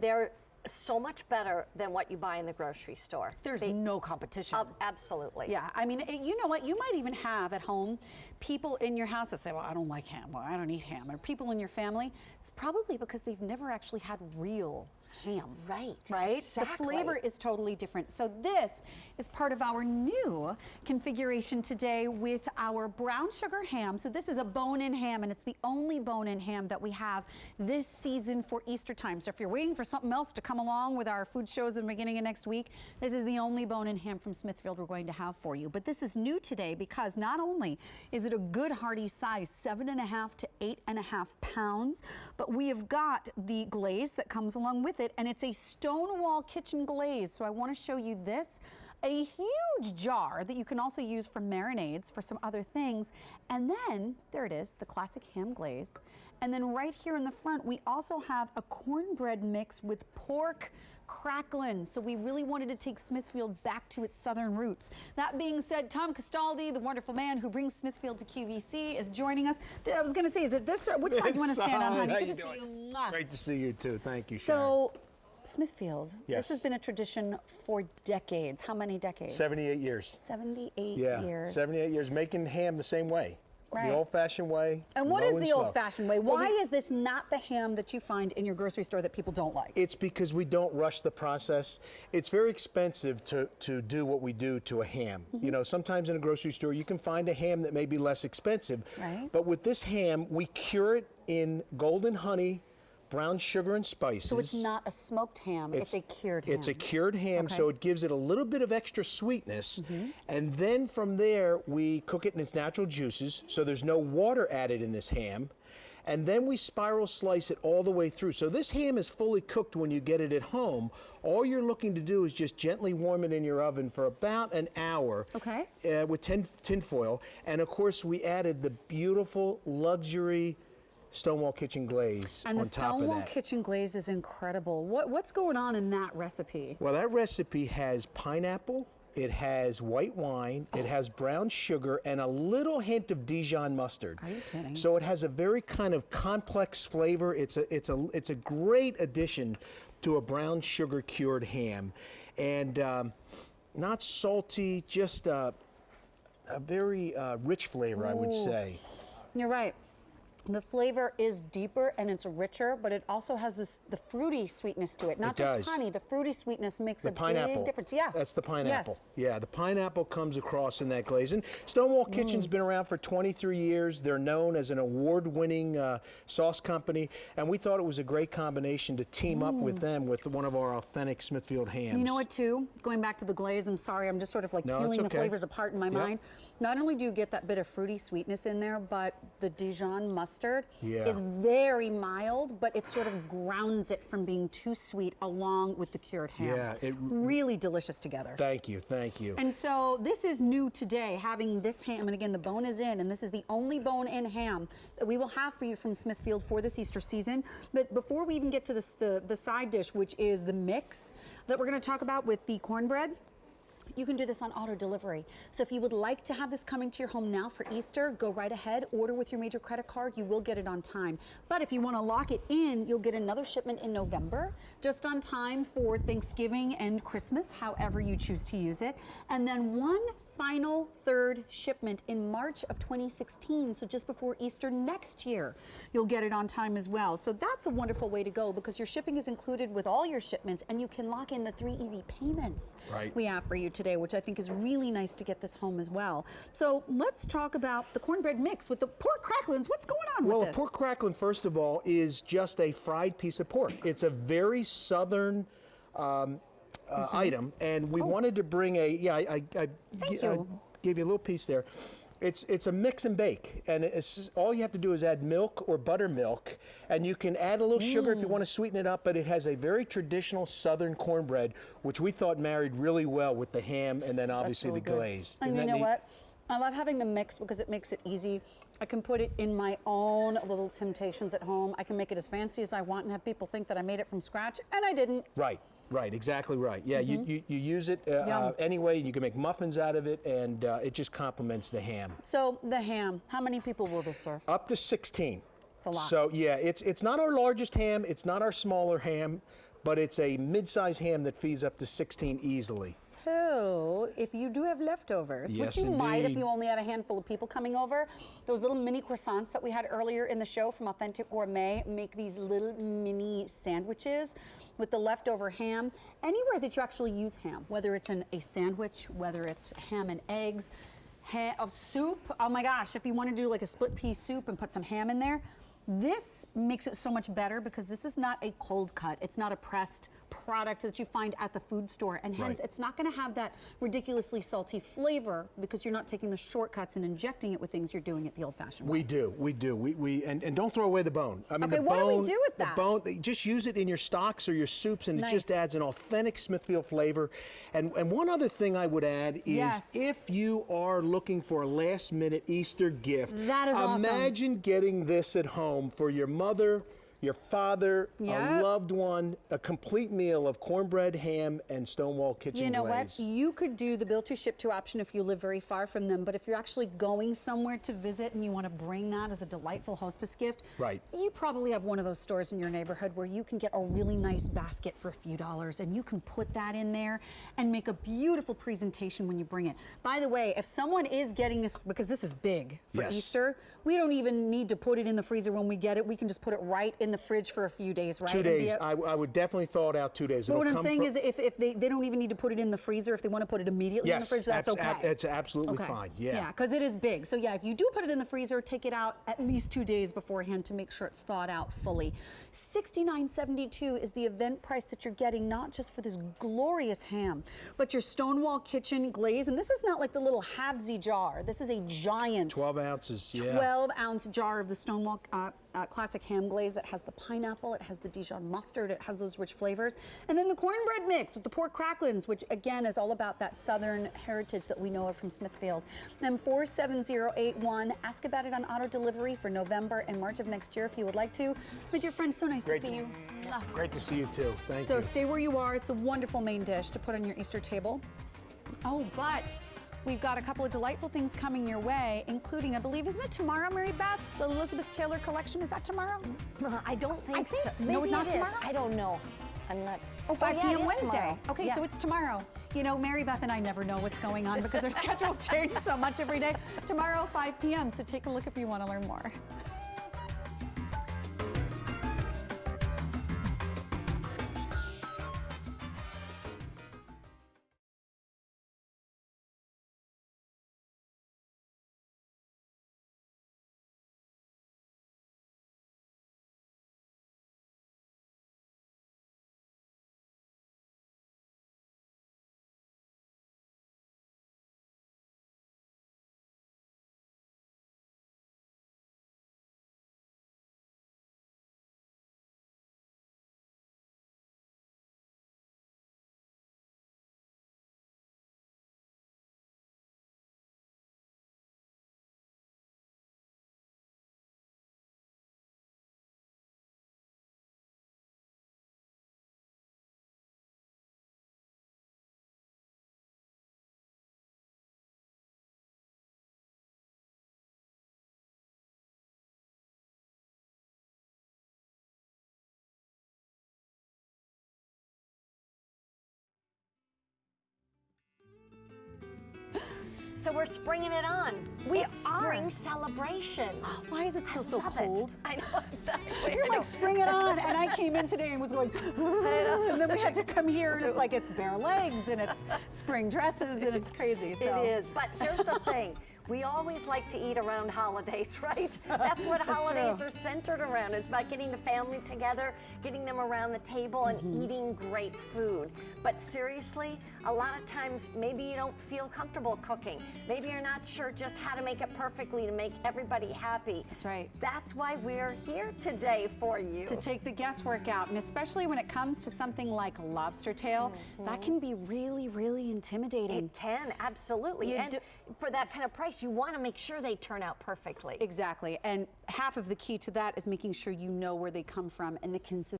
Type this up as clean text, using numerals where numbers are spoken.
they're so much better than what you buy in the grocery store. There's no competition. Absolutely. Yeah, I mean, you know what? You might even have at home people in your house that say, well, I don't like ham, well, I don't eat ham, or people in your family. It's probably because they've never actually had real ham. Right. Exactly. The flavor is totally different. So this is part of our new configuration today with our brown sugar ham. So this is a bone-in ham, and it's the only bone-in ham that we have this season for Easter time. So if you're waiting for something else to come along with our food shows at the beginning of next week, this is the only bone-in ham from Smithfield we're going to have for you. But this is new today because not only is it a good hearty size, 7.5 to 8.5 pounds, but we have got the glaze that comes along with it, and it's a Stonewall kitchen glaze. So I want to show you this, a huge jar that you can also use for marinades for some other things. And then there it is, the classic ham glaze. And then right here in the front, we also have a cornbread mix with pork cracklin. So we really wanted to take Smithfield back to its southern roots. That being said, Tom Castaldi, the wonderful man who brings Smithfield to QVC, is joining us. I was going to say, is it this, or which side do you want to stand on, honey? Good to see you. Great to see you too. Thank you, Sharon. So, Smithfield, yes. This has been a tradition for decades. How many decades? 78 years. 78 yeah, years. 78 years, making ham the same way. Right. The old-fashioned way. And what is the slow. old-fashioned way? Why is this not the ham that you find in your grocery store that people don't like? It's because we don't rush the process. It's very expensive to do what we do to a ham. You know, sometimes in a grocery store you can find a ham that may be less expensive. Right. But with this ham, we cure it in golden honey, brown sugar and spices. So it's not a smoked ham, it's a cured ham. It's a cured ham, okay. So it gives it a little bit of extra sweetness. And then from there, we cook it in its natural juices, so there's no water added in this ham. And then we spiral slice it all the way through. So this ham is fully cooked when you get it at home. All you're looking to do is just gently warm it in your oven for about an hour with tin foil. And of course, we added the beautiful luxury Stonewall Kitchen glaze on top of that. And the Stonewall Kitchen glaze is incredible. What's going on in that recipe? Well, that recipe has pineapple, it has white wine, it has brown sugar, and a little hint of Dijon mustard. Are you kidding? So it has a very kind of complex flavor. It's a great addition to a brown sugar cured ham, and not salty, just a very rich flavor, I would say. You're right. The flavor is deeper and it's richer, but it also has the fruity sweetness to it. Not just honey, the fruity sweetness makes a big difference. Yeah. That's the pineapple. Yes. Yeah, the pineapple comes across in that glaze. And Stonewall Kitchen's been around for 23 years. They're known as an award-winning sauce company, and we thought it was a great combination to team up with them with one of our authentic Smithfield hams. You know what, too? Going back to the glaze, I'm sorry, I'm just sort of like peeling the flavors apart in my mind. Not only do you get that bit of fruity sweetness in there, but the Dijon mustard is very mild, but it sort of grounds it from being too sweet along with the cured ham. Yeah, it really delicious together. Thank you, thank you. And so this is new today, having this ham, and again, the bone is in, and this is the only bone-in ham that we will have for you from Smithfield for this Easter season. But before we even get to the side dish, which is the mix that we're going to talk about with the cornbread, you can do this on auto delivery. So if you would like to have this coming to your home now for Easter, go right ahead, order with your major credit card, you will get it on time. But if you want to lock it in, you'll get another shipment in November, just on time for Thanksgiving and Christmas, however you choose to use it. And then one final third shipment in March of 2016, so just before Easter next year, you'll get it on time as well. So that's a wonderful way to go because your shipping is included with all your shipments and you can lock in the 3 easy payments we have for you today, which I think is really nice to get this home as well. So let's talk about the cornbread mix with the pork cracklins. What's going on with this? Well, a pork cracklin, first of all, is just a fried piece of pork. It's a very southern item, and we wanted to bring a, I gave you a little piece there. It's a mix and bake, and all you have to do is add milk or buttermilk, and you can add a little sugar if you want to sweeten it up, but it has a very traditional southern cornbread, which we thought married really well with the ham and then obviously the glaze. And you know what? I love having the mix because it makes it easy. I can put it in my own little temptations at home. I can make it as fancy as I want and have people think that I made it from scratch, and I didn't. Right, exactly right. Yeah, you use it anyway. You can make muffins out of it, and it just complements the ham. So the ham, how many people will this serve? Up to 16. It's a lot. So yeah, it's not our largest ham. It's not our smaller ham. but it's a mid-size ham that feeds up to 16 easily. So, if you do have leftovers, Yes, which you might if indeed. you only have a handful of people coming over, those little mini croissants that we had earlier in the show from Authentic Gourmet make these little mini sandwiches with the leftover ham. Anywhere that you actually use ham, whether it's in a sandwich, whether it's ham and eggs, soup. Oh my gosh, if you want to do like a split pea soup and put some ham in there, this makes it so much better because this is not a cold cut. It's not a pressed product that you find at the food store, and hence it's not going to have that ridiculously salty flavor because you're not taking the shortcuts and injecting it with things. You're doing it the old-fashioned way. We do. And don't throw away the bone. I mean, Okay, the what do bone, we do with that? The bone, just use it in your stocks or your soups, and it just Nice. adds an authentic Smithfield flavor. And one other thing I would add is Yes. if you are looking for a last-minute Easter gift, That is awesome. imagine getting this at home for your mother, your father, a Yep. loved one, a complete meal of cornbread, ham, and Stonewall Kitchen You know glaze. what? You could do the build to ship to option if you live very far from them, but if you're actually going somewhere to visit and you want to bring that as a delightful hostess gift, Right. you probably have one of those stores in your neighborhood where you can get a really nice basket for a few dollars and you can put that in there and make a beautiful presentation when you bring it. By the way, if someone is getting this, because this is big for Yes. Easter, we don't even need to put it in the freezer when we get it. We can just put it right in the fridge for a few days, right? 2 And be days. a- I would definitely thaw it out 2 days. But It'll what I'm come saying fro- is if they don't even need to put it in the freezer, if they want to put it immediately in the yes, fridge, that's okay. it's absolutely fine. Yeah, because it is big. So yeah, if you do put it in the freezer, take it out at least 2 days beforehand to make sure it's thawed out fully. $69.72 is the event price that you're getting, not just for this glorious ham, but your Stonewall Kitchen glaze. And this is not like the little halvesy jar. This is a giant 12 ounces, yeah. 12-ounce jar of the Stonewall classic ham glaze that has the pineapple, it has the Dijon mustard, it has those rich flavors. And then the cornbread mix with the pork cracklins, which again is all about that southern heritage that we know of from Smithfield. Then 47081, ask about it on auto delivery for November and March of next year if you would like to. My dear friend, so nice Great. to see you. Great to see you too. Thank So you. stay where you are. It's a wonderful main dish to put on your Easter table. Oh, but we've got a couple of delightful things coming your way, including, I believe, isn't it tomorrow, Mary Beth? The Elizabeth Taylor collection, is that tomorrow? I don't think so. no, Maybe not it is. tomorrow? I don't know. I'm not. Oh, 5 yeah, p.m. it is Wednesday. tomorrow. Okay, so Yes. it's tomorrow. You know, Mary Beth and I never know what's going on because our schedules change so much every day. Tomorrow, 5 p.m., so take a look if you want to learn more. So we're springing it on. It's spring celebration. Why is it still so Love cold? it. I know exactly. You're I know. like, spring it on. And I came in today and was going, and then we had to come here and it's like it's bare legs and it's spring dresses and it's crazy. So. It is, but here's the thing. We always like to eat around holidays, right? That's what holidays true. are centered around. It's about getting the family together, getting them around the table and eating great food. But seriously, a lot of times maybe you don't feel comfortable cooking. Maybe you're not sure just how to make it perfectly to make everybody happy. That's right. That's why we're here today for you. To take the guesswork out, and especially when it comes to something like lobster tail, that can be really, really intimidating. It can, absolutely. You And do- for that kind of price, you want to make sure they turn out perfectly. Exactly, and half of the key to that is making sure you know where they come from and the consistency.